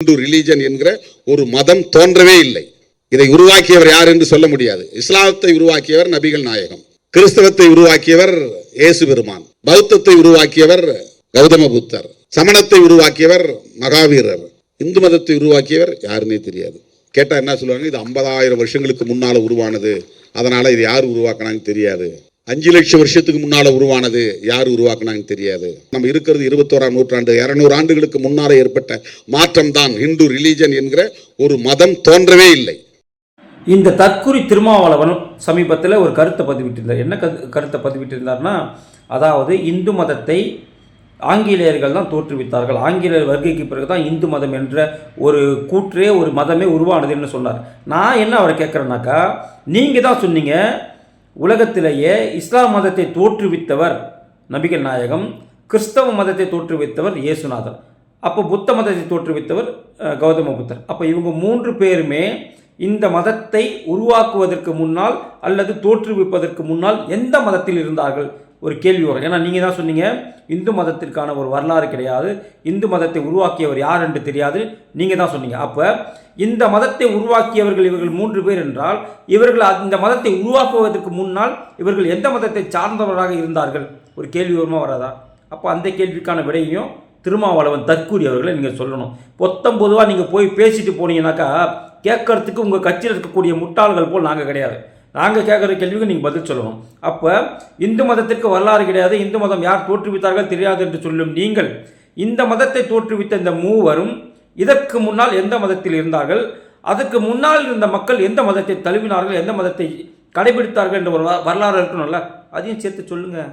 Hindu religion என்கிற ஒரு மதம் தோன்றவே இல்லை. இதை உருவாக்கியவர் யார் என்று சொல்ல முடியாது. இஸ்லாத்தை உருவாக்கியவர் நபிகள் நாயகம், கிறிஸ்தவத்தை உருவாக்கியவர் இயேசு பெருமான், பௌத்தத்தை உருவாக்கியவர் கௌதம புத்தர், சமணத்தை உருவாக்கியவர் மகாவீரர், இந்து மதத்தை உருவாக்கியவர் யாருன்னே தெரியாது. கேட்டா என்ன சொல்லுவாங்க, இது 50,000 வருஷங்களுக்கு முன்னால உருவானது, அதனால இது யார் உருவாக்கினாங்க தெரியாது. 5 லட்சம் வருஷத்துக்கு முன்னால உருவானது, யார் உருவாக்குனாங்க தெரியாது. நம்ம இருக்கிறது 21ஆம் நூற்றாண்டு, 200 ஆண்டுகளுக்கு முன்னால ஏற்பட்ட மாற்றம் தான் ஹிந்து ரிலீஜன் என்கிற ஒரு மதம் தோன்றவே இல்லை. இந்த தற்குறி திருமாவளவன் சமீபத்தில் ஒரு கருத்தை பதிவிட்டிருந்தார். என்ன கருத்தை பதிவிட்டிருந்தார்னா, அதாவது இந்து மதத்தை ஆங்கிலேயர்கள் தான் தோற்றுவித்தார்கள், ஆங்கிலேயர் வருகைக்கு பிறகு தான் இந்து மதம் என்ற ஒரு கூற்றே ஒரு மதமே உருவானதுன்னு சொன்னார். நான் என்ன அவரை கேட்குறேன்னாக்கா, நீங்கள் தான் சொன்னீங்க உலகத்திலேயே இஸ்லாம் மதத்தை தோற்றுவித்தவர் நபிகள் நாயகம், கிறிஸ்தவ மதத்தை தோற்றுவித்தவர் இயேசுநாதர், அப்போ புத்த மதத்தை தோற்றுவித்தவர் கௌதம புத்தர். அப்போ இவங்க 3 பேருமே இந்த மதத்தை உருவாக்குவதற்கு முன்னால் அல்லது தோற்றுவிப்பதற்கு முன்னால் எந்த மதத்தில் இருந்தார்கள் ஒரு கேள்வி வரும். ஏன்னா நீங்கள் தான் சொன்னீங்க இந்து மதத்திற்கான ஒரு வரலாறு கிடையாது, இந்து மதத்தை உருவாக்கியவர் யார் என்று தெரியாது, நீங்கள் தான் சொன்னீங்க. அப்போ இந்த மதத்தை உருவாக்கியவர்கள் இவர்கள் 3 பேர் என்றால், இவர்கள் இந்த மதத்தை உருவாக்குவதற்கு முன்னால் இவர்கள் எந்த மதத்தை சார்ந்தவராக இருந்தார்கள் ஒரு கேள்வி வருமா வராதா? அப்போ அந்த கேள்விக்கான விடையும் திருமாவளவன் தற்கூரி அவர்களை நீங்கள் சொல்லணும். பொதுவாக நீங்கள் போய் பேசிட்டு போனீங்கன்னாக்கா கேட்கறதுக்கு உங்கள் கட்சியில் இருக்கக்கூடிய முட்டாள்கள் போல் நாங்கள் கிடையாது. நாங்கள் கேட்குற கேள்விக்கு நீங்கள் பதில் சொல்லணும். அப்போ இந்து மதத்திற்கு வரலாறு கிடையாது, இந்து மதம் யார் தோற்றுவித்தார்கள் தெரியாது என்று சொல்லும் நீங்கள், இந்த மதத்தை தோற்றுவித்த இந்த 3வரும் இதற்கு முன்னால் எந்த மதத்தில் இருந்தார்கள், அதுக்கு முன்னால் இருந்த மக்கள் எந்த மதத்தை தழுவினார்கள், எந்த மதத்தை கடைபிடித்தார்கள் என்ற ஒரு வரலாறு இருக்கணும்ல, அதையும் சேர்த்து சொல்லுங்கள்.